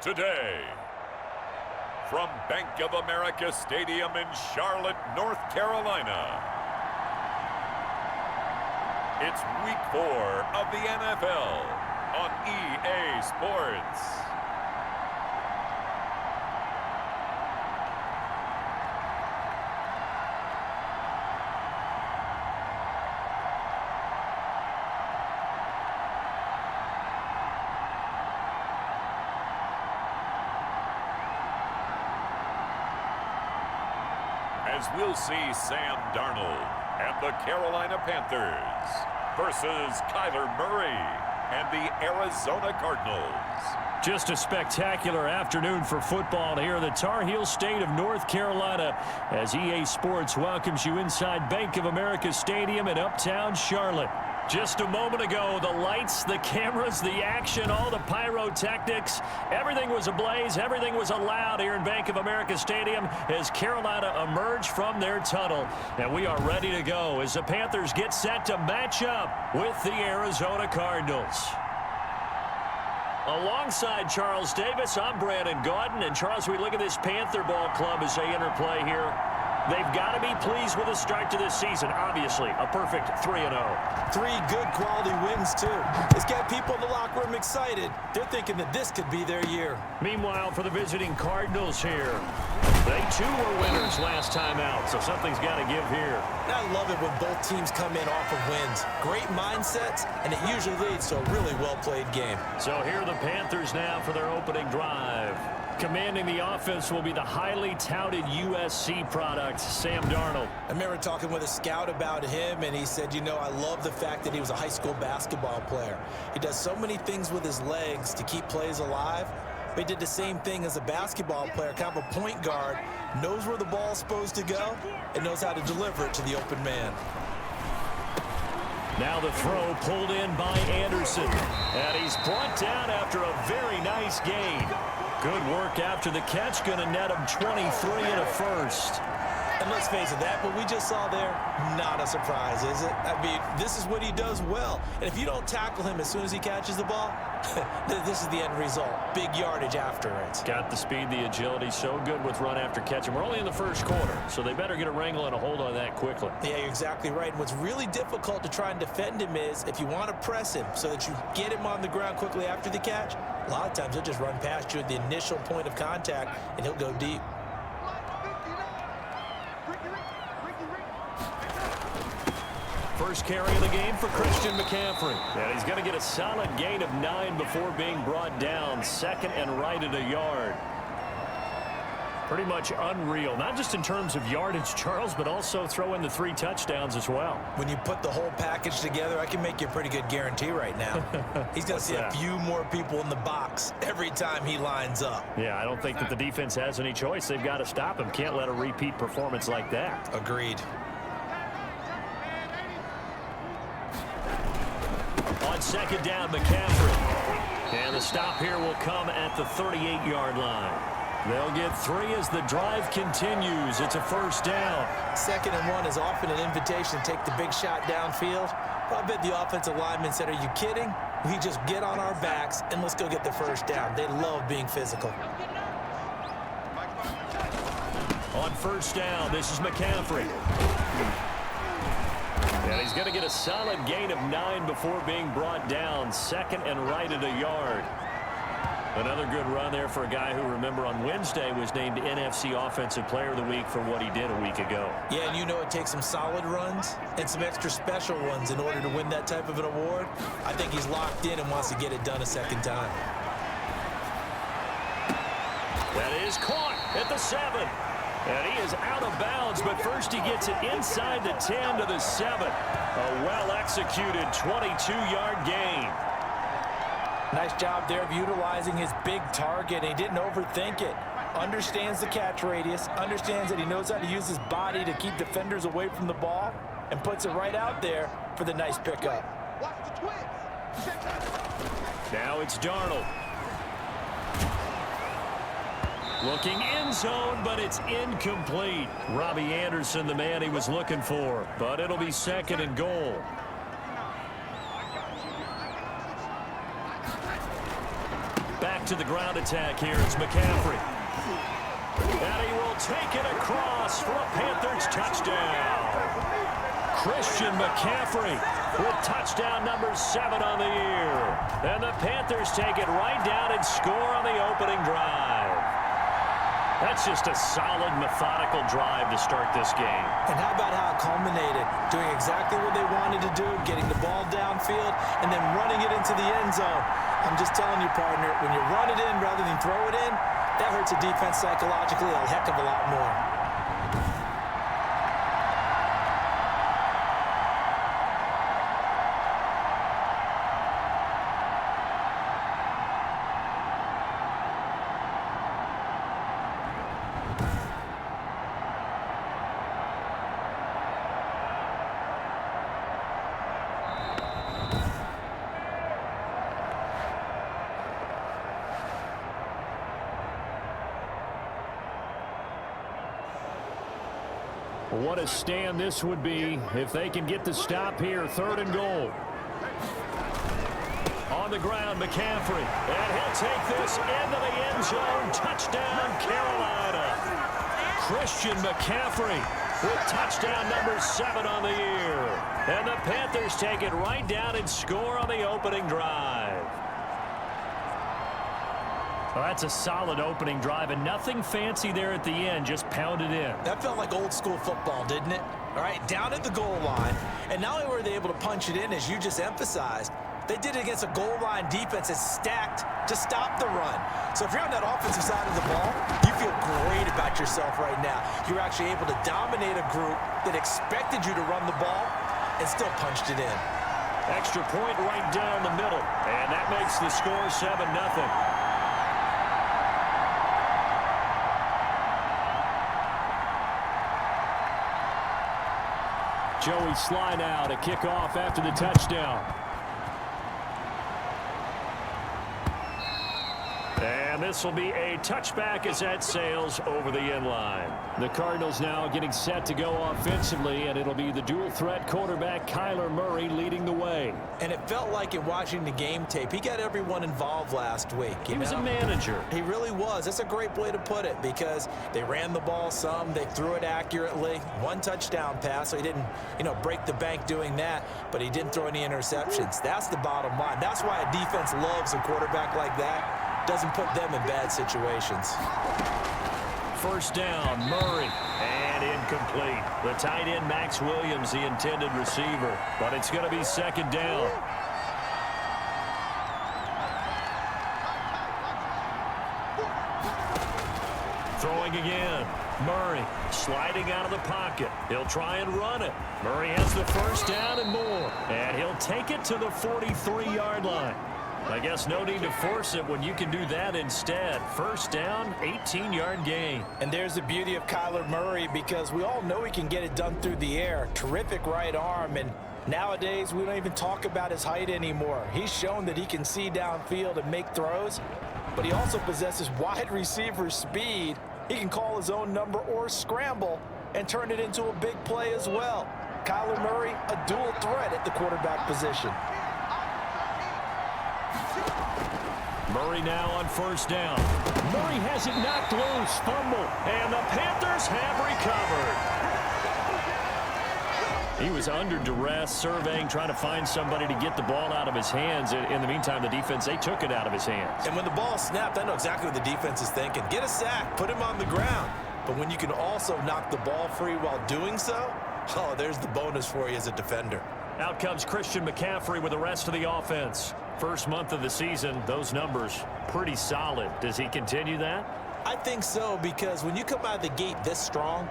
today. From Bank of America Stadium in Charlotte, North Carolina, it's Week 4 of the NFL on EA Sports. As we'll see Sam Darnold and the Carolina Panthers versus Kyler Murray and the Arizona Cardinals. Just a spectacular afternoon for football here in the Tar Heel state of North Carolina as EA Sports welcomes you inside Bank of America Stadium in uptown Charlotte. Just a moment ago, the lights, the cameras, the action, all the pyrotechnics, everything was ablaze, everything was allowed here in Bank of America Stadium as Carolina emerged from their tunnel. And we are ready to go as the Panthers get set to match up with the Arizona Cardinals. Alongside Charles Davis, I'm Brandon Gaudin. And Charles, we look at this Panther ball club as they interplay here. They've got to be pleased with the start to this season. Obviously, a perfect 3-0. 3 good quality wins, too. It's got people in the locker room excited. They're thinking that this could be their year. Meanwhile, for the visiting Cardinals here, they too were winners last time out, so something's got to give here. I love it when both teams come in off of wins. Great mindsets, and it usually leads to a really well-played game. So here are the Panthers now for their opening drive. Commanding the offense will be the highly touted USC product, Sam Darnold. I remember talking with a scout about him, and he said, you know, I love the fact that he was a high school basketball player. He does so many things with his legs to keep plays alive. But he did the same thing as a basketball player, kind of a point guard, knows where the ball's supposed to go, and knows how to deliver it to the open man. Now the throw pulled in by Anderson. And he's brought down after a very nice gain. Good work after the catch, going to net him 23 and a first. And let's face it, that what we just saw there, not a surprise, is it? I mean, this is what he does well. And if you don't tackle him as soon as he catches the ball, this is the end result. Big yardage after it. Got the speed, the agility, so good with run after catch. And we're only in the first quarter, so they better get a wrangle and a hold on that quickly. Yeah, you're exactly right. And what's really difficult to try and defend him is if you want to press him so that you get him on the ground quickly after the catch, a lot of times he'll just run past you at the initial point of contact, and he'll go deep. First carry of the game for Christian McCaffrey. And he's going to get a solid gain of 9 before being brought down. Second and right at a yard. Pretty much unreal. Not just in terms of yardage, Charles, but also throw in the 3 touchdowns as well. When you put the whole package together, I can make you a pretty good guarantee right now. He's going to see a few more people in the box every time he lines up. Yeah, I don't think that the defense has any choice. They've got to stop him. Can't let a repeat performance like that. Agreed. On second down, McCaffrey. And the stop here will come at the 38-yard line. They'll get 3 as the drive continues. It's a first down. 2nd and 1 is often an invitation to take the big shot downfield. But I bet the offensive lineman said, are you kidding? We just get on our backs and let's go get the first down. They love being physical. On first down, this is McCaffrey. And he's going to get a solid gain of 9 before being brought down. Second and right at a yard. Another good run there for a guy who, remember, on Wednesday was named NFC Offensive Player of the Week for what he did a week ago. Yeah, and you know it takes some solid runs and some extra special ones in order to win that type of an award. I think he's locked in and wants to get it done a second time. That is caught at the 7. And he is out of bounds, but first he gets it inside the 10 to the 7. A well-executed 22-yard gain. Nice job there of utilizing his big target. He didn't overthink it. Understands the catch radius, understands that he knows how to use his body to keep defenders away from the ball, and puts it right out there for the nice pickup. Now it's Darnold. Looking end zone, but it's incomplete. Robbie Anderson, the man he was looking for, but it'll be second and goal. Back to the ground attack here. It's McCaffrey. And he will take it across for a Panthers touchdown. Christian McCaffrey with touchdown number 7 on the year. And the Panthers take it right down and score on the opening drive. That's just a solid, methodical drive to start this game. And how about how it culminated? Doing exactly what they wanted to do, getting the ball downfield, and then running it into the end zone. I'm just telling you, partner, when you run it in rather than throw it in, that hurts a defense psychologically a heck of a lot more. What a stand this would be if they can get the stop here. 3rd and goal. On the ground, McCaffrey. And he'll take this into the end zone. Touchdown, Carolina. Christian McCaffrey with touchdown number 7 on the year. And the Panthers take it right down and score on the opening drive. Well, that's a solid opening drive, and nothing fancy there at the end, just pounded in. That felt like old school football, didn't it? All right, down at the goal line, and not only were they able to punch it in, as you just emphasized, they did it against a goal line defense that's stacked to stop the run. So if you're on that offensive side of the ball, you feel great about yourself right now. You're actually able to dominate a group that expected you to run the ball and still punched it in. Extra point right down the middle, and that makes the score 7-0. Joey Sly now to kick off after the touchdown. And this will be a touchback as that sails over the end line. The Cardinals now getting set to go offensively, and it'll be the dual threat quarterback Kyler Murray leading the way. And it felt like in watching the game tape, he got everyone involved last week. He was a manager. He really was. That's a great way to put it, because they ran the ball some, they threw it accurately. 1 touchdown pass, so he didn't, break the bank doing that, but he didn't throw any interceptions. That's the bottom line. That's why a defense loves a quarterback like that. Doesn't put them in bad situations. 1st down, Murray, and incomplete. The tight end, Max Williams, the intended receiver, but it's going to be 2nd down. Throwing again. Murray sliding out of the pocket. He'll try and run it. Murray has the 1st down and more, and he'll take it to the 43-yard line. I guess no need to force it when you can do that instead. 1st down, 18-yard gain. And there's the beauty of Kyler Murray, because we all know he can get it done through the air. Terrific right arm, and nowadays we don't even talk about his height anymore. He's shown that he can see downfield and make throws, but he also possesses wide receiver speed. He can call his own number or scramble and turn it into a big play as well. Kyler Murray, a dual threat at the quarterback position. Murray now on 1st down. Murray has it knocked loose. Fumble. And the Panthers have recovered. He was under duress, surveying, trying to find somebody to get the ball out of his hands. In the meantime, the defense, they took it out of his hands. And when the ball snapped, I know exactly what the defense is thinking. Get a sack. Put him on the ground. But when you can also knock the ball free while doing so, oh, there's the bonus for you as a defender. Out comes Christian McCaffrey with the rest of the offense. 1st month of the season, those numbers pretty solid. Does he continue that? I think so, because when you come out of the gate this strong,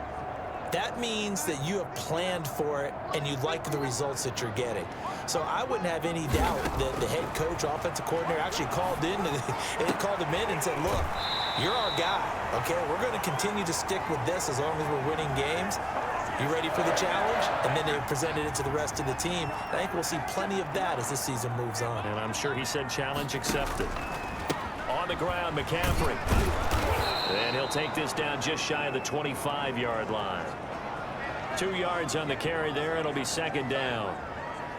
that means that you have planned for it and you like the results that you're getting. So I wouldn't have any doubt that the head coach, offensive coordinator, actually called him in and said, look, you're our guy, okay? We're going to continue to stick with this as long as we're winning games. You ready for the challenge? And then they presented it to the rest of the team. I think we'll see plenty of that as the season moves on. And I'm sure he said challenge accepted. On the ground, McCaffrey. And he'll take this down just shy of the 25-yard line. 2 yards on the carry there. It'll be 2nd down.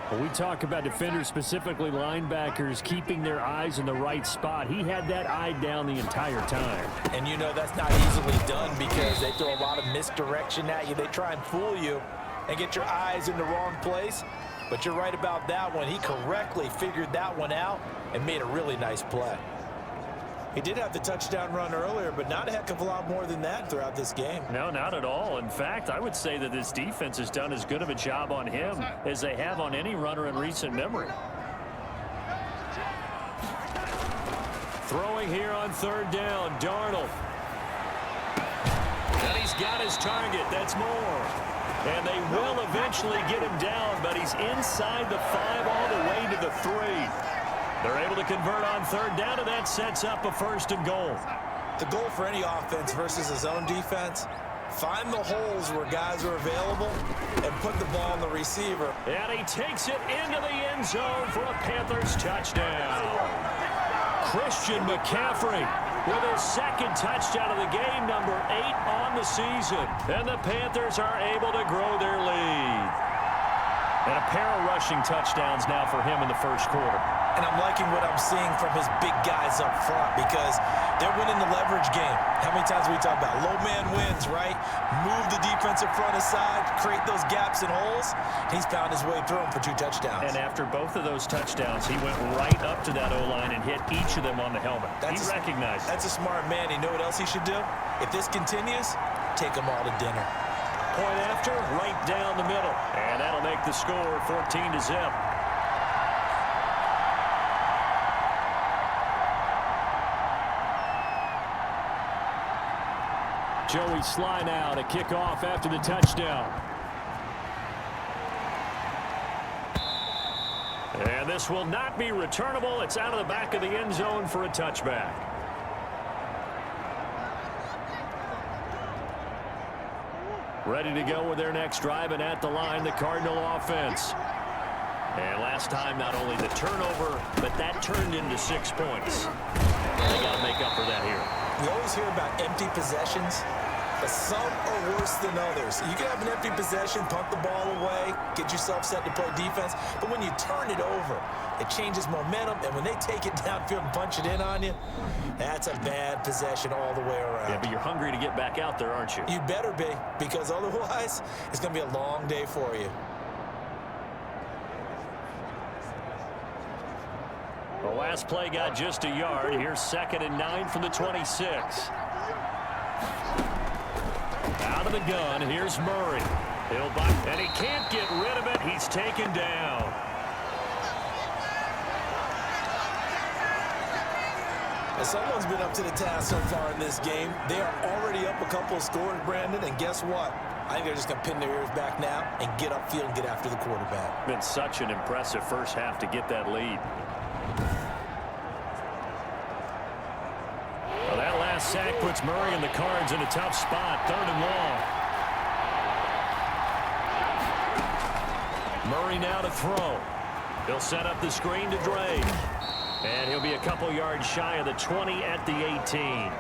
When we talk about defenders, specifically linebackers, keeping their eyes in the right spot, he had that eye down the entire time. And you know that's not easily done because they throw a lot of misdirection at you. They try and fool you and get your eyes in the wrong place. But you're right about that one. He correctly figured that one out and made a really nice play. He did have the touchdown run earlier, but not a heck of a lot more than that throughout this game. No, not at all. In fact, I would say that this defense has done as good of a job on him as they have on any runner in recent memory. Throwing here on third down, Darnold. And he's got his target. That's more. And they will eventually get him down, but he's inside the 5 all the way to the 3. They're able to convert on third down, and that sets up a 1st and goal. The goal for any offense versus his own defense, find the holes where guys are available and put the ball on the receiver. And he takes it into the end zone for a Panthers touchdown. Christian McCaffrey with his 2nd touchdown of the game, number 8 on the season. And the Panthers are able to grow their lead. And a pair of rushing touchdowns now for him in the 1st quarter. And I'm liking what I'm seeing from his big guys up front because they're winning the leverage game. How many times we talk about low man wins, right? Move the defensive front aside, create those gaps and holes. He's found his way through them for 2 touchdowns. And after both of those touchdowns, he went right up to that O-line and hit each of them on the helmet. He recognized it. That's a smart man. You know what else he should do? If this continues, take them all to dinner. Point after, right down the middle. And that'll make the score 14-0. Joey Sly now to kick off after the touchdown. And this will not be returnable. It's out of the back of the end zone for a touchback. Ready to go with their next drive, and at the line, the Cardinal offense. And last time, not only the turnover, but that turned into 6 points. They got to make up for that here. We always hear about empty possessions, but some are worse than others. You can have an empty possession, punt the ball away, get yourself set to play defense, but when you turn it over, it changes momentum, and when they take it downfield and punch it in on you, that's a bad possession all the way around. Yeah, but you're hungry to get back out there, aren't you? You better be, because otherwise, it's going to be a long day for you. The last play got just a yard. Here's 2nd and 9 from the 26. Out of the gun, here's Murray. He'll buck, and he can't get rid of it. He's taken down. And someone's been up to the task so far in this game. They are already up a couple of scores, Brandon, and guess what? I think they're just going to pin their ears back now and get upfield and get after the quarterback. Been such an impressive first half to get that lead. Well, that last sack puts Murray and the Cards in a tough spot. 3rd and long. Murray now to throw. He'll set up the screen to Dre. And he'll be a couple yards shy of the 20 at the 18.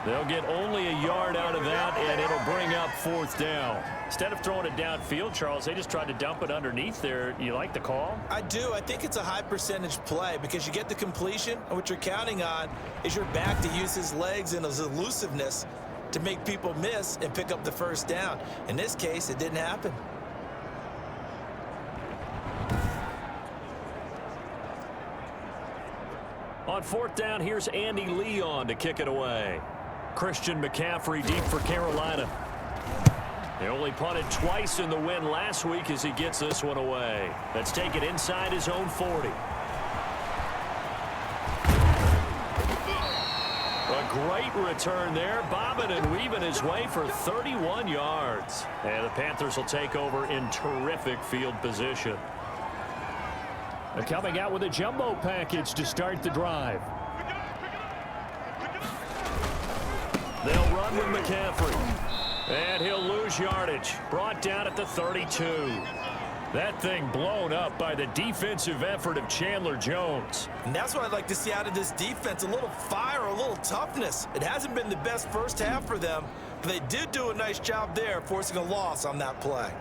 They'll get only a yard out of that, and it'll bring up 4th down. Instead of throwing it downfield, Charles, they just tried to dump it underneath there. You like the call? I do. I think it's a high percentage play because you get the completion, and what you're counting on is your back to use his legs and his elusiveness to make people miss and pick up the 1st down. In this case, it didn't happen. On 4th down, here's Andy Leon to kick it away. Christian McCaffrey deep for Carolina. He only punted twice in the win last week as he gets this one away. Let's take it inside his own 40. A great return there, bobbing and weaving his way for 31 yards. And the Panthers will take over in terrific field position. They're coming out with a jumbo package to start the drive. They'll run with McCaffrey. And he'll lose yardage. Brought down at the 32. That thing blown up by the defensive effort of Chandler Jones. And that's what I'd like to see out of this defense. A little fire, a little toughness. It hasn't been the best first half for them, but they did do a nice job there, forcing a loss on that play.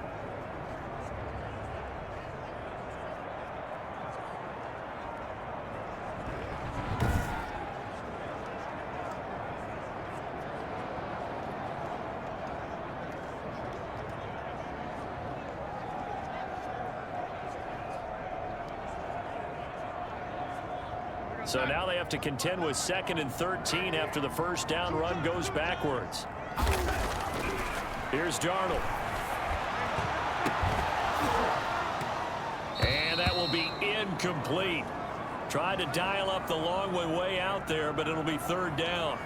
So now they have to contend with 2nd and 13 after the first down run goes backwards. Here's Darnold. And that will be incomplete. Tried to dial up the long one way out there, but it'll be 3rd down.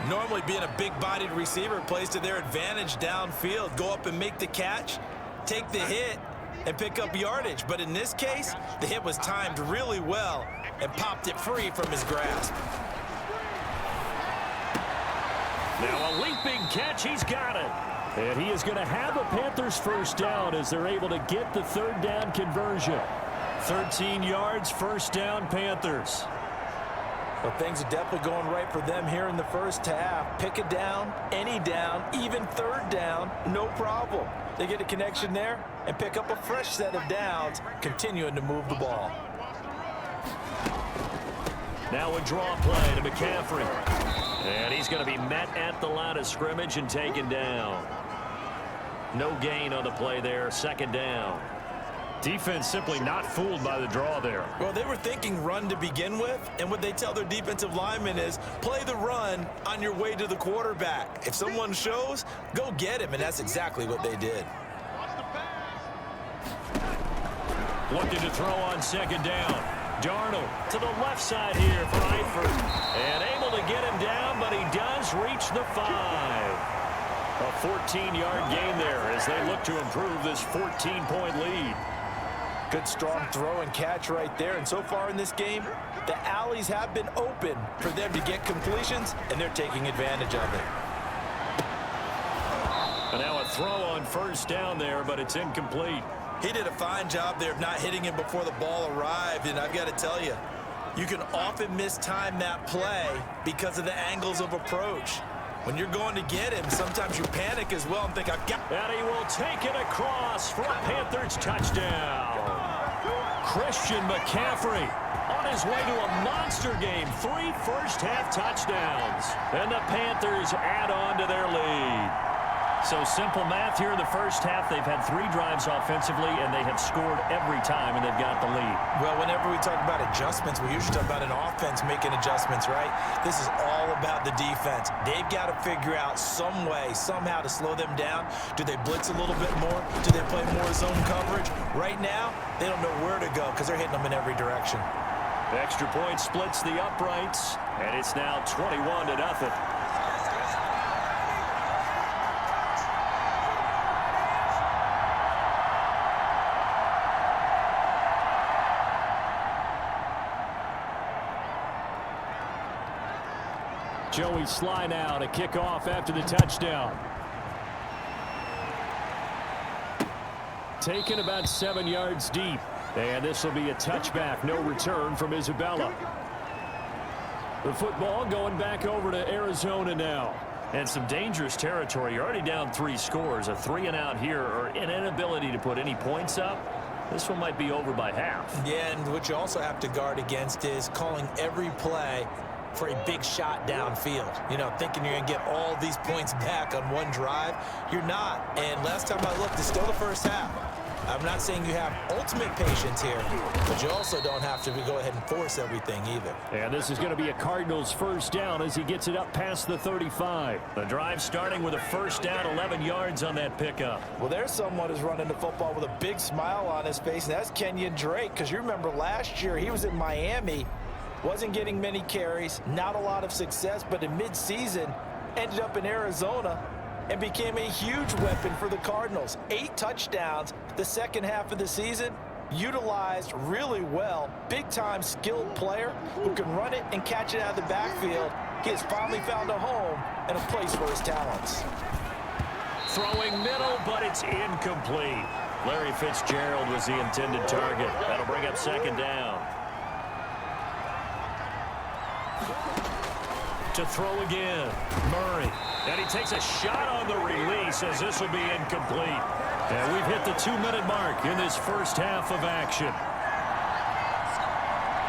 Normally being a big-bodied receiver plays to their advantage downfield. Go up and make the catch, take the hit, and pick up yardage. But in this case, the hit was timed really well and popped it free from his grasp. Now a leaping catch. He's got it. And he is going to have a Panthers first down as they're able to get the 3rd down conversion. 13 yards, first down, Panthers. Well, things are definitely going right for them here in the first half. Pick a down, any down, even 3rd down, no problem. They get a connection there and pick up a fresh set of downs, continuing to move the ball. Now a draw play to McCaffrey. And he's going to be met at the line of scrimmage and taken down. No gain on the play there, 2nd down. Defense simply not fooled by the draw there. Well, they were thinking run to begin with, and what they tell their defensive linemen is play the run on your way to the quarterback. If someone shows, go get him, and that's exactly what they did. Looking to throw on 2nd down. Darnold to the left side here for Eifert. And able to get him down, but he does reach the 5. A 14-yard gain there as they look to improve this 14-point lead. Good strong throw and catch right there. And so far in this game, the alleys have been open for them to get completions, and they're taking advantage of it. And now a throw on first down there, but it's incomplete. He did a fine job there of not hitting him before the ball arrived. And I've got to tell you, you can often mistime that play because of the angles of approach. When you're going to get him, sometimes you panic as well and think, I've got... And he will take it across for a Panthers touchdown. Christian McCaffrey on his way to a monster game. 3 first-half touchdowns. And the Panthers add on to their lead. So simple math here in the first half. They've had 3 drives offensively, and they have scored every time, and they've got the lead. Well, whenever we talk about adjustments, we usually talk about an offense making adjustments, right? This is all about the defense. They've got to figure out some way, somehow to slow them down. Do they blitz a little bit more? Do they play more zone coverage? Right now, they don't know where to go because they're hitting them in every direction. The extra point splits the uprights, and it's now 21-0. Joey Sly now to kick off after the touchdown. Taken about 7 yards deep. And this will be a touchback. No return from Isabella. The football going back over to Arizona now. And some dangerous territory. You're already down 3 scores. A 3-and-out here, or an inability to put any points up. This one might be over by half. Yeah, and what you also have to guard against is calling every play for a big shot downfield. You know, thinking you're going to get all these points back on one drive. You're not. And last time I looked, it's still the first half. I'm not saying you have ultimate patience here, but you also don't have to go ahead and force everything either. And this is going to be a Cardinals first down as he gets it up past the 35. The drive starting with a first down, 11 yards on that pickup. Well, there's someone who's running the football with a big smile on his face, and that's Kenyon Drake, because you remember last year he was in Miami, wasn't getting many carries, not a lot of success, but in midseason ended up in Arizona and became a huge weapon for the Cardinals. 8 touchdowns the second half of the season, utilized really well. Big-time skilled player who can run it and catch it out of the backfield. He has finally found a home and a place for his talents. Throwing middle, but it's incomplete. Larry Fitzgerald was the intended target. That'll bring up second down. To throw again, Murray. And he takes a shot on the release as this will be incomplete. And we've hit the 2-minute mark in this first half of action.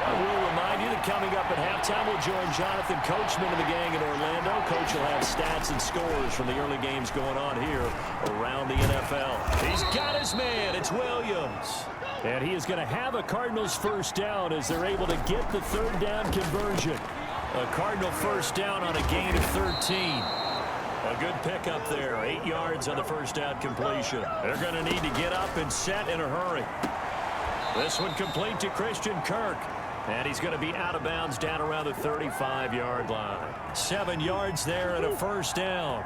I will remind you that coming up at halftime, we'll join Jonathan Coachman of the gang in Orlando. Coach will have stats and scores from the early games going on here around the NFL. He's got his man. It's Williams. And he is going to have a Cardinals first down as they're able to get the third down conversion. A Cardinal first down on a gain of 13. A good pickup there. 8 yards on the first down completion. They're going to need to get up and set in a hurry. This one complete to Christian Kirk. And he's going to be out of bounds down around the 35-yard line. 7 yards there and a first down.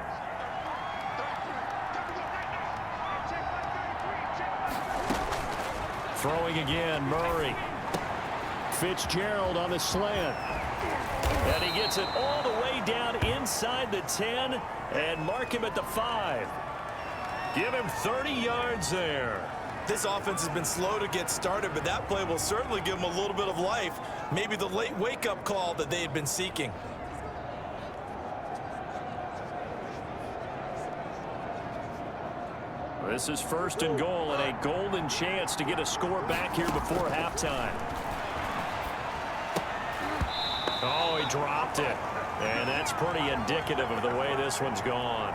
Throwing again, Murray. Fitzgerald on the slant. And he gets it all the way down inside the 10 and mark him at the 5. Give him 30 yards there. This offense has been slow to get started, but that play will certainly give them a little bit of life. Maybe the late wake-up call that they had been seeking. This is first and goal and a golden chance to get a score back here before halftime. Oh, he dropped it. And that's pretty indicative of the way this one's gone.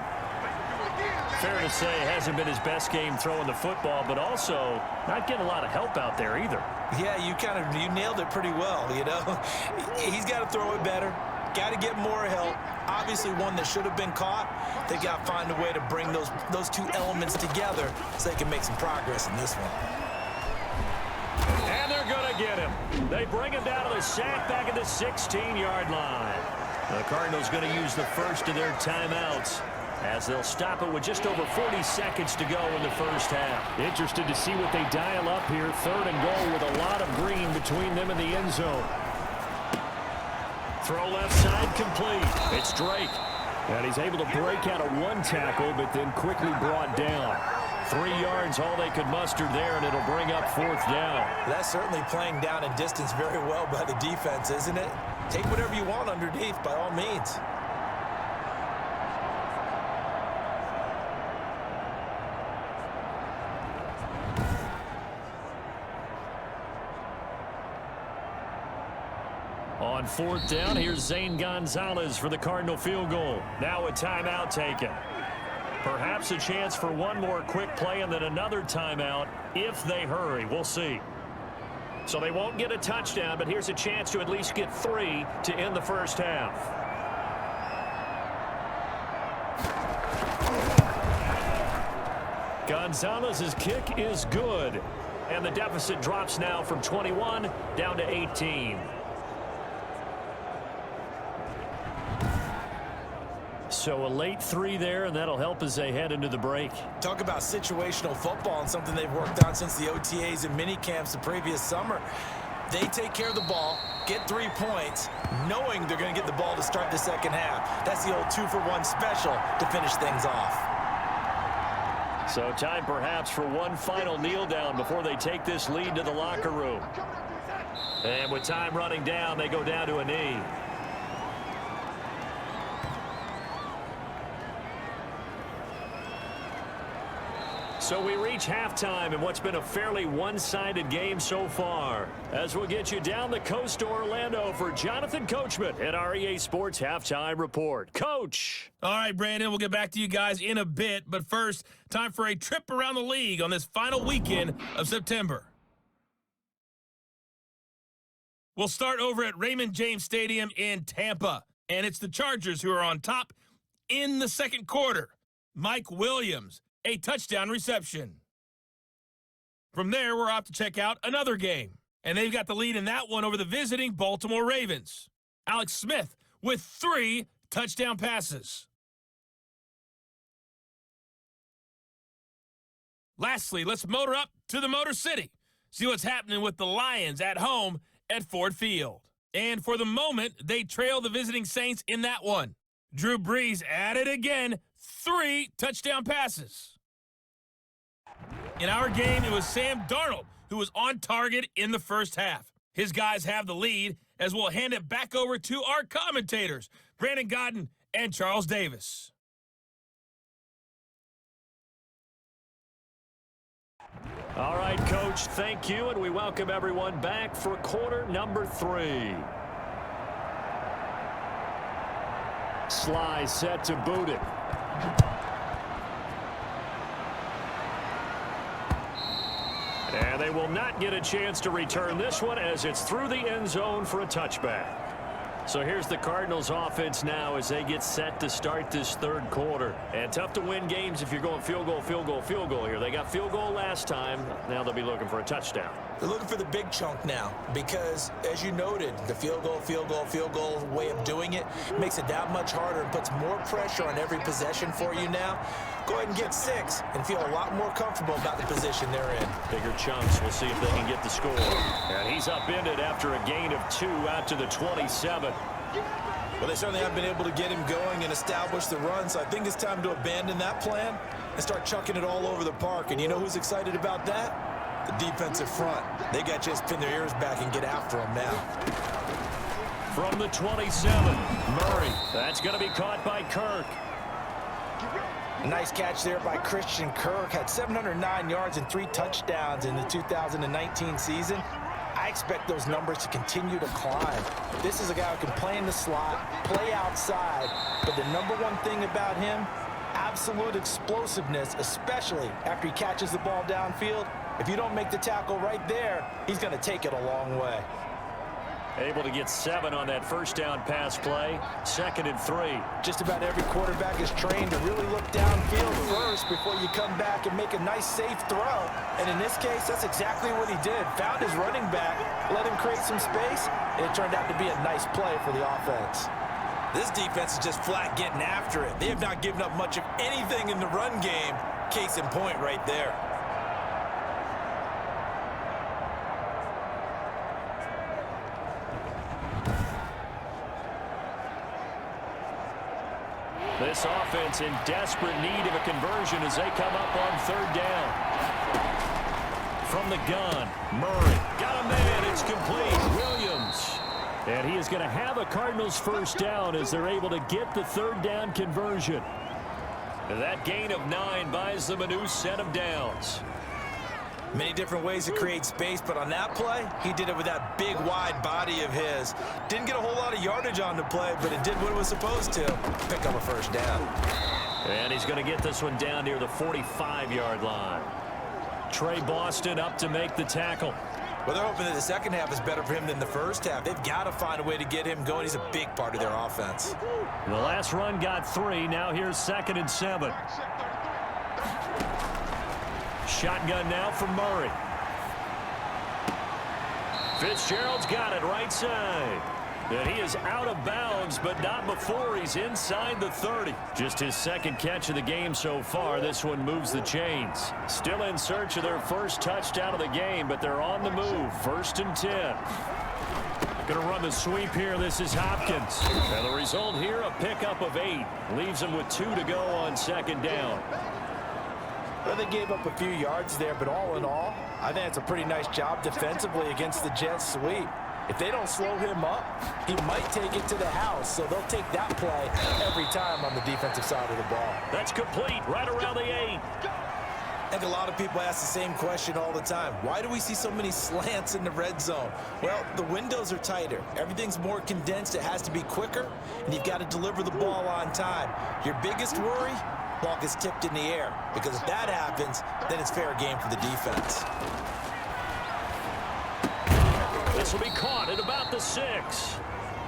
Fair to say, it hasn't been his best game throwing the football, but also not getting a lot of help out there either. Yeah, you nailed it pretty well, you know. He's got to throw it better. Got to get more help. Obviously one that should have been caught. They got to find a way to bring those two elements together so they can make some progress in this one. And they're going to get him. They bring him down to the sack back at the 16-yard line. The Cardinals going to use the first of their timeouts as they'll stop it with just over 40 seconds to go in the first half. Interested to see what they dial up here. Third and goal with a lot of green between them and the end zone. Throw left side complete. It's Drake. And he's able to break out of one tackle, but then quickly brought down. 3 yards, all they could muster there, and it'll bring up fourth down. That's certainly playing down in distance very well by the defense, isn't it? Take whatever you want underneath, by all means. On fourth down, here's Zane Gonzalez for the Cardinal field goal. Now a timeout taken. Perhaps a chance for one more quick play and then another timeout if they hurry. We'll see. So they won't get a touchdown, but here's a chance to at least get 3 to end the first half. Gonzalez's kick is good. And the deficit drops now from 21 down to 18. So a late 3 there, and that'll help as they head into the break. Talk about situational football and something they've worked on since the OTAs and mini camps the previous summer. They take care of the ball, get 3 points, knowing they're going to get the ball to start the second half. That's the old 2-for-1 special to finish things off. So time perhaps for one final kneel down before they take this lead to the locker room. And with time running down, they go down to a knee. So we reach halftime in what's been a fairly one-sided game so far. As we'll get you down the coast to Orlando for Jonathan Coachman at our EA Sports Halftime Report. Coach. All right, Brandon, we'll get back to you guys in a bit. But first, time for a trip around the league on this final weekend of September. We'll start over at Raymond James Stadium in Tampa. And it's the Chargers who are on top in the second quarter. Mike Williams, a touchdown reception. From there, we're off to check out another game. And they've got the lead in that one over the visiting Baltimore Ravens. Alex Smith with 3 touchdown passes. Lastly, let's motor up to the Motor City. See what's happening with the Lions at home at Ford Field. And for the moment, they trail the visiting Saints in that one. Drew Brees at it again. 3 touchdown passes. In our game, it was Sam Darnold who was on target in the first half. His guys have the lead as we'll hand it back over to our commentators, Brandon Godden and Charles Davis. All right, Coach, thank you, and we welcome everyone back for quarter number 3. Sly set to boot it. And they will not get a chance to return this one as it's through the end zone for a touchback. So here's the Cardinals offense now as they get set to start this third quarter. And tough to win games if you're going field goal, field goal, field goal here. They got field goal last time. Now they'll be looking for a touchdown. They're looking for the big chunk now because, as you noted, the field goal, field goal, field goal way of doing it makes it that much harder and puts more pressure on every possession for you now. Go ahead and get 6 and feel a lot more comfortable about the position they're in. Bigger chunks. We'll see if they can get the score. And he's upended after a gain of 2 out to the 27. Well, they certainly haven't been able to get him going and establish the run, so I think it's time to abandon that plan and start chucking it all over the park. And you know who's excited about that? The defensive front. They got to just pin their ears back and get after him now. From the 27, Murray. That's going to be caught by Kirk. Nice catch there by Christian Kirk. Had 709 yards and 3 touchdowns in the 2019 season. I expect those numbers to continue to climb. This is a guy who can play in the slot, play outside, but the number one thing about him, absolute explosiveness, especially after he catches the ball downfield. If you don't make the tackle right there, he's going to take it a long way. Able to get 7 on that first down pass play. 2nd and 3. Just about every quarterback is trained to really look downfield first before you come back and make a nice, safe throw. And in this case, that's exactly what he did. Found his running back, let him create some space, and it turned out to be a nice play for the offense. This defense is just flat getting after it. They have not given up much of anything in the run game. Case in point right there. This offense in desperate need of a conversion as they come up on 3rd down. From the gun, Murray. Got a man. It's complete. Williams. And he is going to have a Cardinals first down as they're able to get the 3rd down conversion. That gain of 9 buys them a new set of downs. Many different ways to create space, but on that play, he did it with that big, wide body of his. Didn't get a whole lot of yardage on the play, but it did what it was supposed to. Pick up a first down. And he's going to get this one down near the 45-yard line. Trey Boston up to make the tackle. Well, they're hoping that the second half is better for him than the first half. They've got to find a way to get him going. He's a big part of their offense. The last run got 3. Now here's 2nd and 7. Shotgun now from Murray. Fitzgerald's got it right side. And he is out of bounds, but not before he's inside the 30. Just his 2nd catch of the game so far. This one moves the chains. Still in search of their first touchdown of the game, but they're on the move. 1st and 10. Going to run the sweep here. This is Hopkins. And the result here, a pickup of 8. Leaves them with 2 to go on 2nd down. Well, they gave up a few yards there, but all in all, I think it's a pretty nice job defensively against the Jets sweep. If they don't slow him up, he might take it to the house, so they'll take that play every time on the defensive side of the ball. That's complete right around the 8. I think a lot of people ask the same question all the time. Why do we see so many slants in the red zone? Well, the windows are tighter. Everything's more condensed. It has to be quicker, and you've got to deliver the ball on time. Your biggest worry? Ball gets tipped in the air, because if that happens, then it's fair game for the defense. This will be caught at about the 6.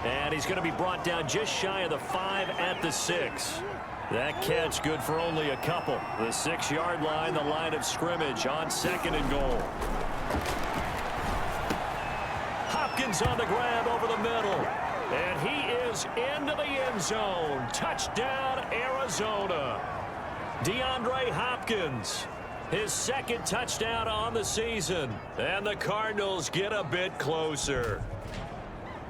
And he's going to be brought down just shy of the 5 at the 6. That catch good for only a couple. The 6-yard line, the line of scrimmage on 2nd and goal. Hopkins on the grab over the middle. And he is into the end zone. Touchdown, Arizona. DeAndre Hopkins. His 2nd touchdown on the season. And the Cardinals get a bit closer.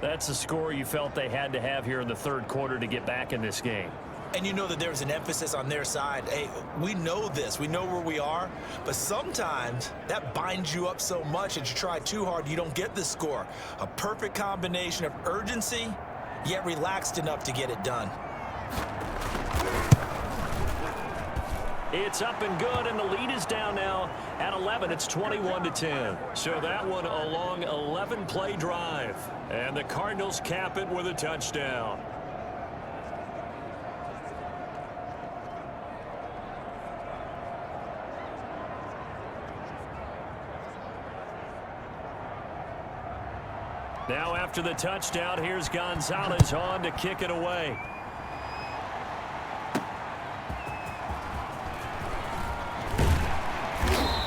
That's the score you felt they had to have here in the 3rd quarter to get back in this game. And you know that there's an emphasis on their side. Hey, we know this. We know where we are. But sometimes that binds you up so much that you try too hard, you don't get the score. A perfect combination of urgency, yet relaxed enough to get it done. It's up and good, and the lead is down now at 11. It's 21-10. So that one a long 11-play drive. And the Cardinals cap it with a touchdown. Now after the touchdown, here's Gonzalez on to kick it away.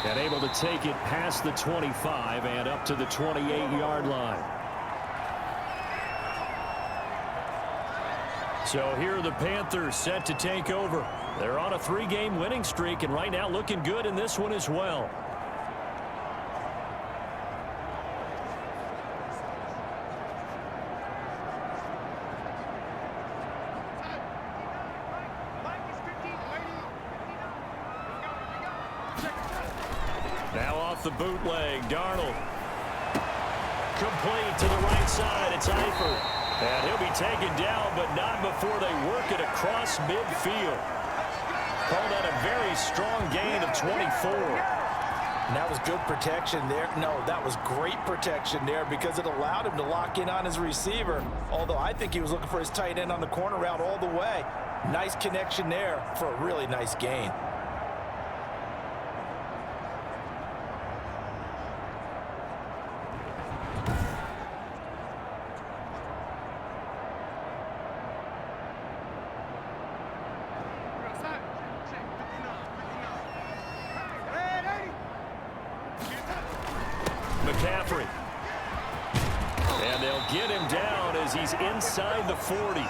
And able to take it past the 25 and up to the 28-yard line. So here are the Panthers set to take over. They're on a 3-game winning streak and right now looking good in this one as well. Now off the bootleg, Darnold. Complete to the right side. It's Eifert. And he'll be taken down, but not before they work it across midfield. Called out a very strong gain of 24. And that was good protection there. No, that was great protection there because it allowed him to lock in on his receiver. Although I think he was looking for his tight end on the corner route all the way. Nice connection there for a really nice gain. McCaffrey. And they'll get him down as he's inside the 40.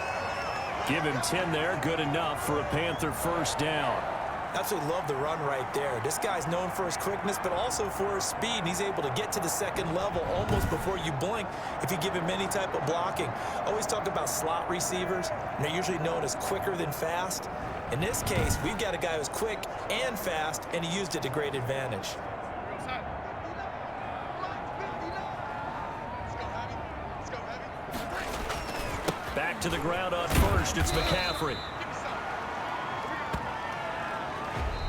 Give him 10 there. Good enough for a Panther first down. Absolutely love the run right there. This guy's known for his quickness, but also for his speed. And he's able to get to the second level almost before you blink if you give him any type of blocking. Always talk about slot receivers, and they're usually known as quicker than fast. In this case, we've got a guy who's quick and fast, and he used it to great advantage. Back to the ground on first. It's McCaffrey.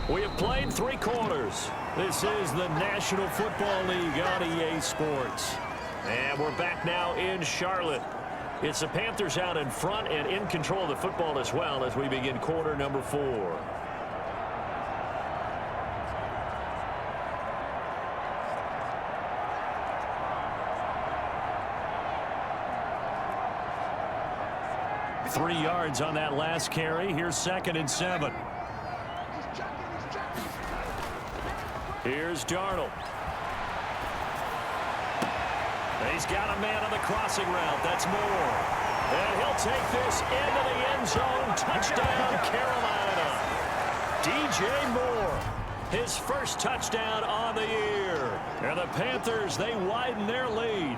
We have played 3 quarters. This is the National Football League on EA Sports. And we're back now in Charlotte. It's the Panthers out in front and in control of the football as well as we begin quarter number 4. Three yards on that last carry. Here's 2nd and 7. Here's Darnold. He's got a man on the crossing route. That's Moore. And he'll take this into the end zone. Touchdown, Carolina. DJ Moore. His first touchdown on the year. And the Panthers, they widen their lead.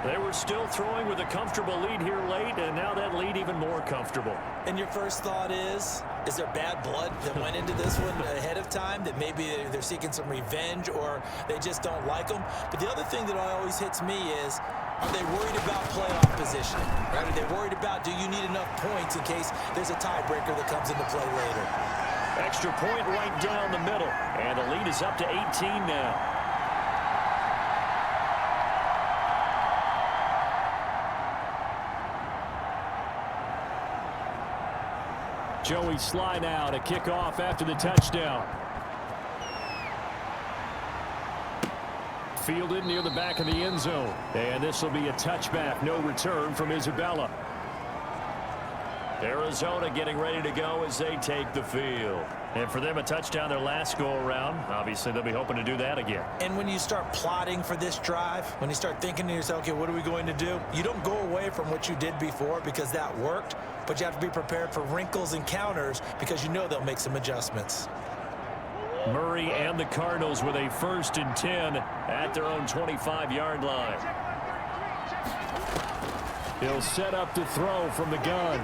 They were still throwing with a comfortable lead here late, and now that lead even more comfortable. And your first thought is there bad blood that went into this one ahead of time, that maybe they're seeking some revenge or they just don't like them? But the other thing that always hits me is, are they worried about playoff position? Right? Are they worried about, do you need enough points in case there's a tiebreaker that comes into play later? Extra point right down the middle, and the lead is up to 18 now. Joey Sly now to kick off after the touchdown. Fielded near the back of the end zone. And this will be a touchback. No return from Isabella. Arizona getting ready to go as they take the field. And for them, a touchdown their last go-around. Obviously, they'll be hoping to do that again. And when you start plotting for this drive, when you start thinking to yourself, okay, what are we going to do? You don't go away from what you did before because that worked, but you have to be prepared for wrinkles and counters because you know they'll make some adjustments. Murray and the Cardinals with a 1st and 10 at their own 25-yard line. He'll set up to throw from the gun.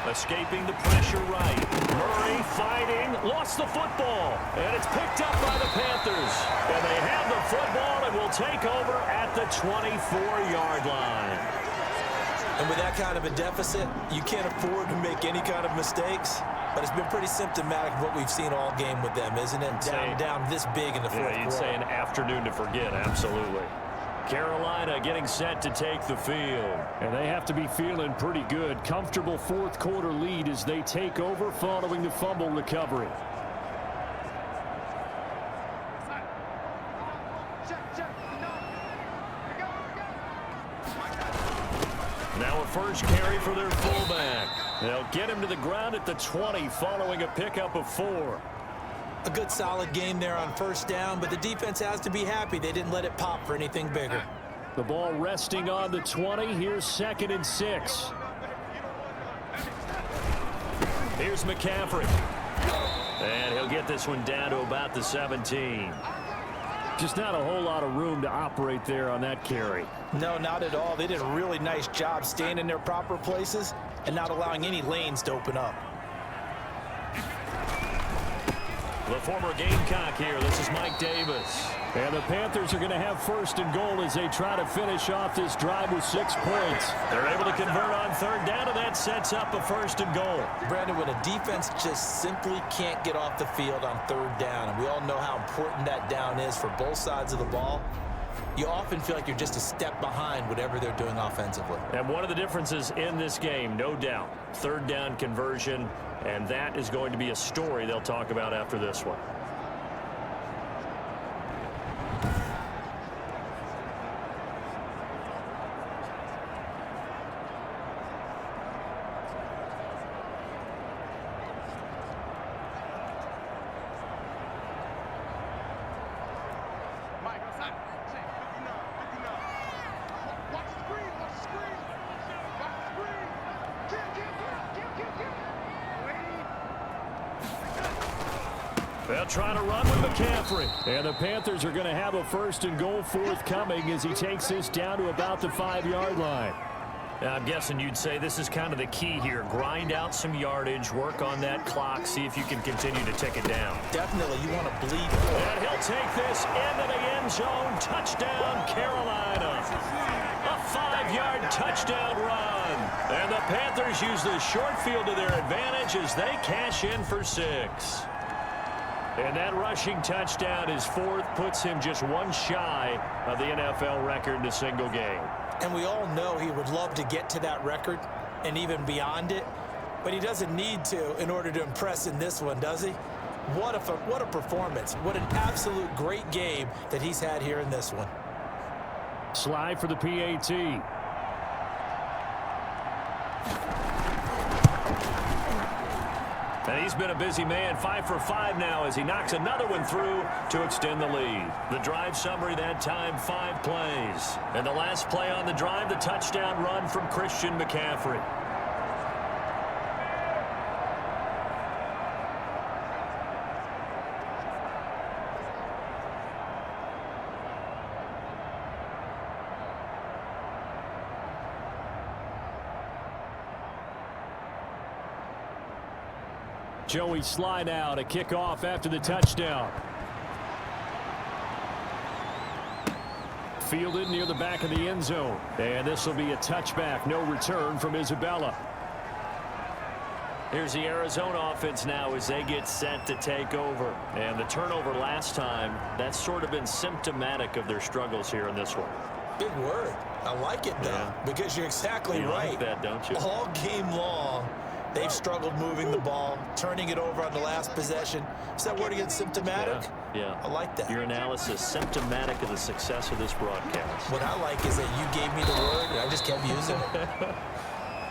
Escaping the pressure right. Murray fighting. Lost the football. And it's picked up by the Panthers. And they have the football and will take over at the 24-yard line. And with that kind of a deficit, you can't afford to make any kind of mistakes. But it's been pretty symptomatic of what we've seen all game with them, isn't it? Down this big in the fourth quarter. You'd say an afternoon to forget, absolutely. Carolina getting set to take the field. And they have to be feeling pretty good. Comfortable fourth quarter lead as they take over following the fumble recovery. Now a first carry for their fullback. They'll get him to the ground at the 20 following a pickup of 4. A good solid game there on first down, but the defense has to be happy they didn't let it pop for anything bigger. The ball resting on the 20. Here's 2nd and 6. Here's McCaffrey. And he'll get this one down to about the 17. Just not a whole lot of room to operate there on that carry. No, not at all. They did a really nice job staying in their proper places and not allowing any lanes to open up. The former Gamecock here. This is Mike Davis. And the Panthers are going to have 1st and goal as they try to finish off this drive with 6 points. They're able to convert on 3rd down, and that sets up a 1st and goal. Brandon, when a defense just simply can't get off the field on 3rd down, and we all know how important that down is for both sides of the ball, you often feel like you're just a step behind whatever they're doing offensively. And one of the differences in this game, no doubt, 3rd down conversion, and that is going to be a story they'll talk about after this one. They'll try to run with McCaffrey. And the Panthers are going to have a 1st and goal forthcoming as he takes this down to about the 5-yard line. Now, I'm guessing you'd say this is kind of the key here. Grind out some yardage, work on that clock, see if you can continue to tick it down. Definitely, you want to bleed. And he'll take this into the end zone. Touchdown, Carolina. A 5-yard touchdown run. And the Panthers use the short field to their advantage as they cash in for 6. And that rushing touchdown is 4th, puts him just one shy of the NFL record in a single game. And we all know he would love to get to that record and even beyond it, but he doesn't need to in order to impress in this one, does he? What a performance. What an absolute great game that he's had here in this one. Slide for the PAT. And he's been a busy man, 5 for 5 now as he knocks another one through to extend the lead. The drive summary that time, 5 plays. And the last play on the drive, the touchdown run from Christian McCaffrey. Joey slide out, a kickoff after the touchdown. Fielded near the back of the end zone. And this will be a touchback, no return from Isabella. Here's the Arizona offense now as they get set to take over. And the turnover last time, that's sort of been symptomatic of their struggles here in this one. Big word. I like it, though, because you're exactly right. Like that, don't you? All game long, they've struggled moving the ball, turning it over on the last possession. Is that word again, symptomatic? Yeah. I like that. Your analysis, symptomatic of the success of this broadcast. What I like is that you gave me the word, and I just kept using it.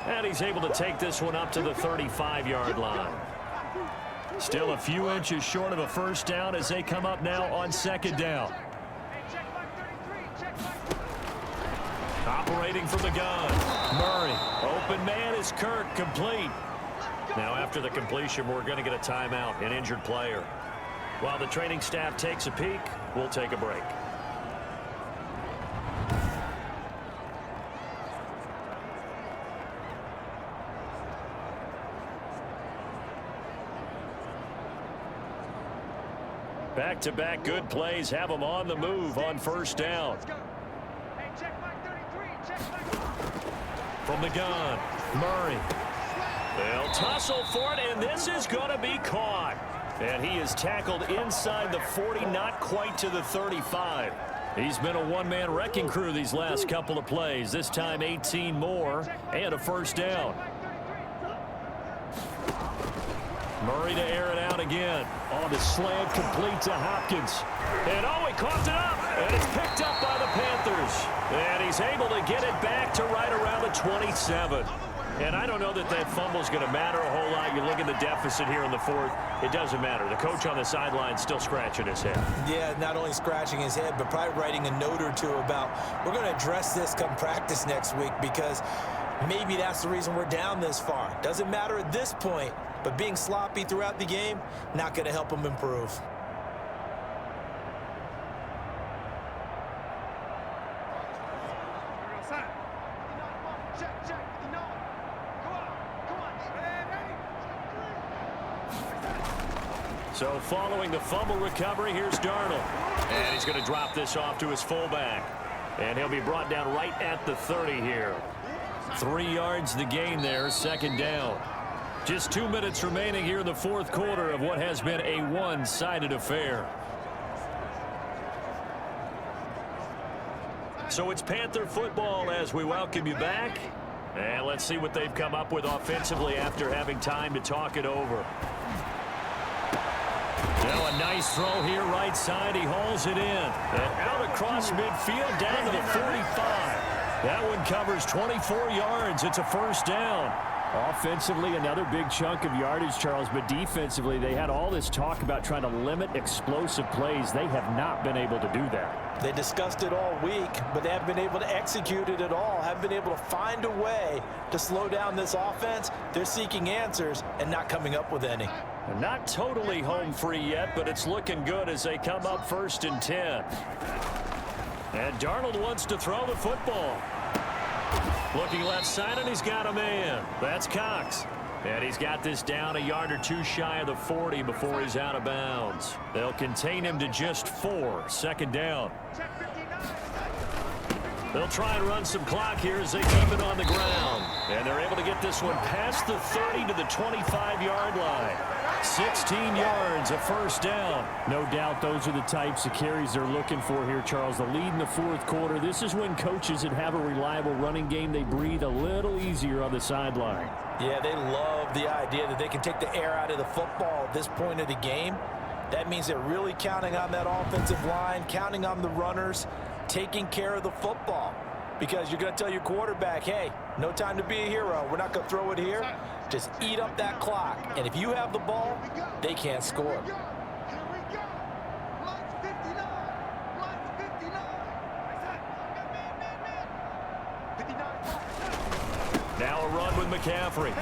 And he's able to take this one up to the 35-yard line. Still a few inches short of a first down as they come up now on second down. Operating from the gun. Murray. Open man is Kirk. Complete. Now after the completion, we're going to get a timeout, an injured player. While the training staff takes a peek, we'll take a break. Back-to-back good plays have them on the move on first down. From the gun, Murray. They'll tussle for it, and this is going to be caught. And he is tackled inside the 40, not quite to the 35. He's been a one-man wrecking crew these last couple of plays. This time 18 more and a first down. Murray to air it out again. On the slant, complete to Hopkins. And he coughed it up. And it's picked up by the Panthers. And he's able to get it back to right around the 27. And I don't know that that fumble is going to matter a whole lot. You look at the deficit here in the fourth. It doesn't matter. The coach on the sideline still scratching his head. Yeah, not only scratching his head, but probably writing a note or two about, we're going to address this come practice next week, because maybe that's the reason we're down this far. Doesn't matter at this point, but being sloppy throughout the game, not going to help him improve. So following the fumble recovery, here's Darnold. And he's going to drop this off to his fullback. And he'll be brought down right at the 30 here. 3 yards the gain there, second down. Just 2 minutes remaining here in the fourth quarter of what has been a one-sided affair. So it's Panther football as we welcome you back. And let's see what they've come up with offensively after having time to talk it over. Now a nice throw here right side. He hauls it in. And out across midfield down to the 45. That one covers 24 yards. It's a first down. Offensively, another big chunk of yardage, Charles, but defensively, they had all this talk about trying to limit explosive plays. They have not been able to do that. They discussed it all week, but they haven't been able to execute it at all, haven't been able to find a way to slow down this offense. They're seeking answers and not coming up with any. Not totally home free yet, but it's looking good as they come up 1st and 10. And Darnold wants to throw the football. Looking left side, and he's got a man. That's Cox. And he's got this down a yard or two shy of the 40 before he's out of bounds. They'll contain him to just 4. Second down. They'll try and run some clock here as they keep it on the ground. And they're able to get this one past the 30 to the 25-yard line. 16 yards, a first down. No doubt those are the types of carries they're looking for here, Charles. The lead in the fourth quarter. This is when coaches that have a reliable running game, they breathe a little easier on the sideline. Yeah, they love the idea that they can take the air out of the football at this point of the game. That means they're really counting on that offensive line, counting on the runners, taking care of the football. Because you're going to tell your quarterback, hey, no time to be a hero. We're not going to throw it here. Just eat up that clock. And if you have the ball, they can't score. Now a run with McCaffrey.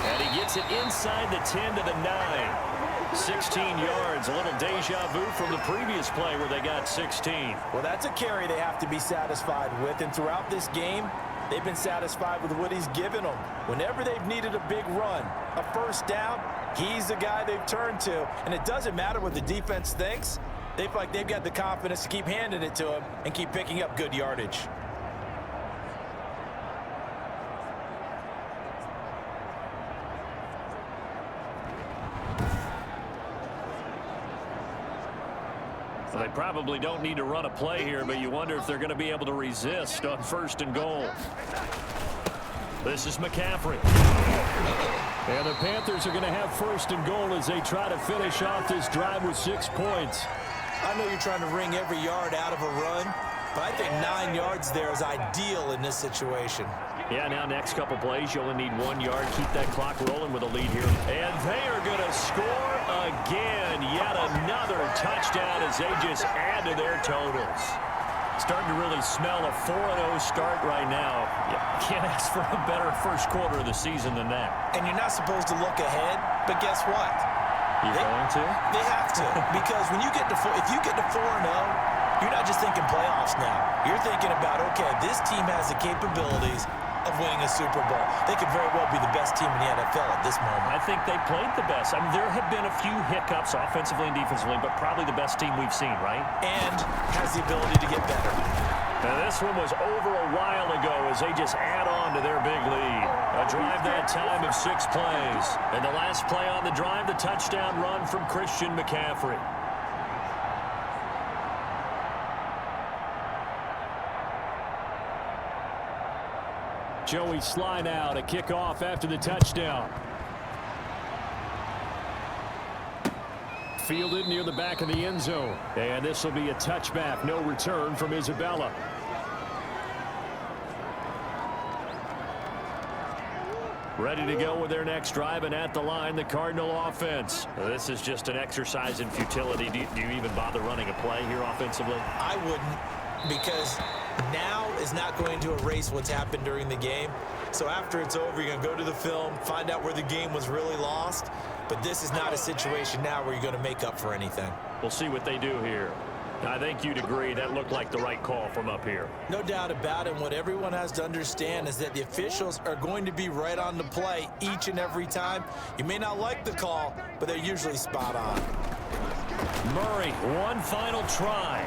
And he gets it inside the 10 to the 9. 16 yards, a little deja vu from the previous play where they got 16. Well, that's a carry they have to be satisfied with. And throughout this game, they've been satisfied with what he's given them. Whenever they've needed a big run, a first down, he's the guy they've turned to. And it doesn't matter what the defense thinks. They feel like they've got the confidence to keep handing it to him and keep picking up good yardage. Well, they probably don't need to run a play here, but you wonder if they're going to be able to resist on 1st and goal. This is McCaffrey. And the Panthers are going to have 1st and goal as they try to finish off this drive with 6 points. I know you're trying to wring every yard out of a run, but I think 9 yards there is ideal in this situation. Yeah, now next couple plays, you only need 1 yard. Keep that clock rolling with a lead here. And they are going to score again. Yet another touchdown as they just add to their totals. Starting to really smell a 4-0 start right now. You can't ask for a better first quarter of the season than that. And you're not supposed to look ahead, but guess what? You're going to? They have to. Because when you get to if you get to 4-0, you're not just thinking playoffs now. You're thinking about, okay, this team has the capabilities of winning a Super Bowl. They could very well be the best team in the NFL at this moment. I think they played the best. I mean, there have been a few hiccups offensively and defensively, but probably the best team we've seen, right? And has the ability to get better. Now, this one was over a while ago as they just add on to their big lead. A drive that time of 6 plays. And the last play on the drive, the touchdown run from Christian McCaffrey. Joey Sly now to kick off after the touchdown. fielded near the back of the end zone. And this will be a touchback. No return from Isabella. Ready to go with their next drive, and at the line, the Cardinal offense. This is just an exercise in futility. Do you even bother running a play here offensively? I wouldn't, because now is not going to erase what's happened during the game. So after it's over, you're going to go to the film, find out where the game was really lost. But this is not a situation now where you're going to make up for anything. We'll see what they do here. I think you'd agree that looked like the right call from up here. No doubt about it. What everyone has to understand is that the officials are going to be right on the play each and every time. You may not like the call, but they're usually spot on. Murray, one final try.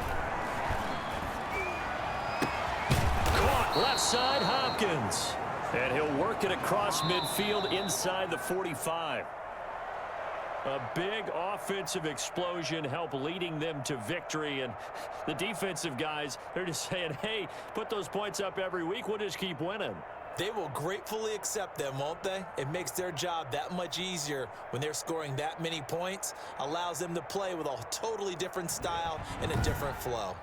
Caught left side, Hopkins. And he'll work it across midfield inside the 45. A big offensive explosion helped leading them to victory. And the defensive guys, they're just saying, hey, put those points up every week. We'll just keep winning. They will gratefully accept them, won't they? It makes their job that much easier when they're scoring that many points. Allows them to play with a totally different style and a different flow.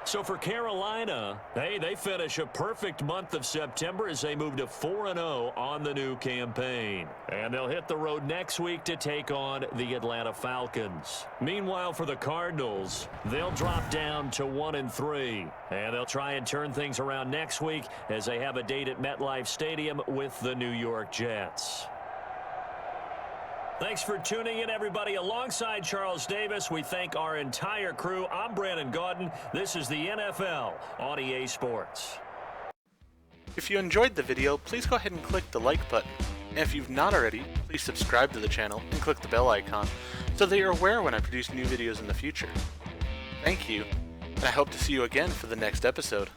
So for Carolina, hey, they finish a perfect month of September as they move to 4-0 on the new campaign. And they'll hit the road next week to take on the Atlanta Falcons. Meanwhile, for the Cardinals, they'll drop down to 1-3. And they'll try and turn things around next week as they have a date at MetLife Stadium with the New York Jets. Thanks for tuning in, everybody. Alongside Charles Davis, we thank our entire crew. I'm Brandon Gaudin. This is the NFL on EA Sports. If you enjoyed the video, please go ahead and click the like button. And if you've not already, please subscribe to the channel and click the bell icon so that you're aware when I produce new videos in the future. Thank you, and I hope to see you again for the next episode.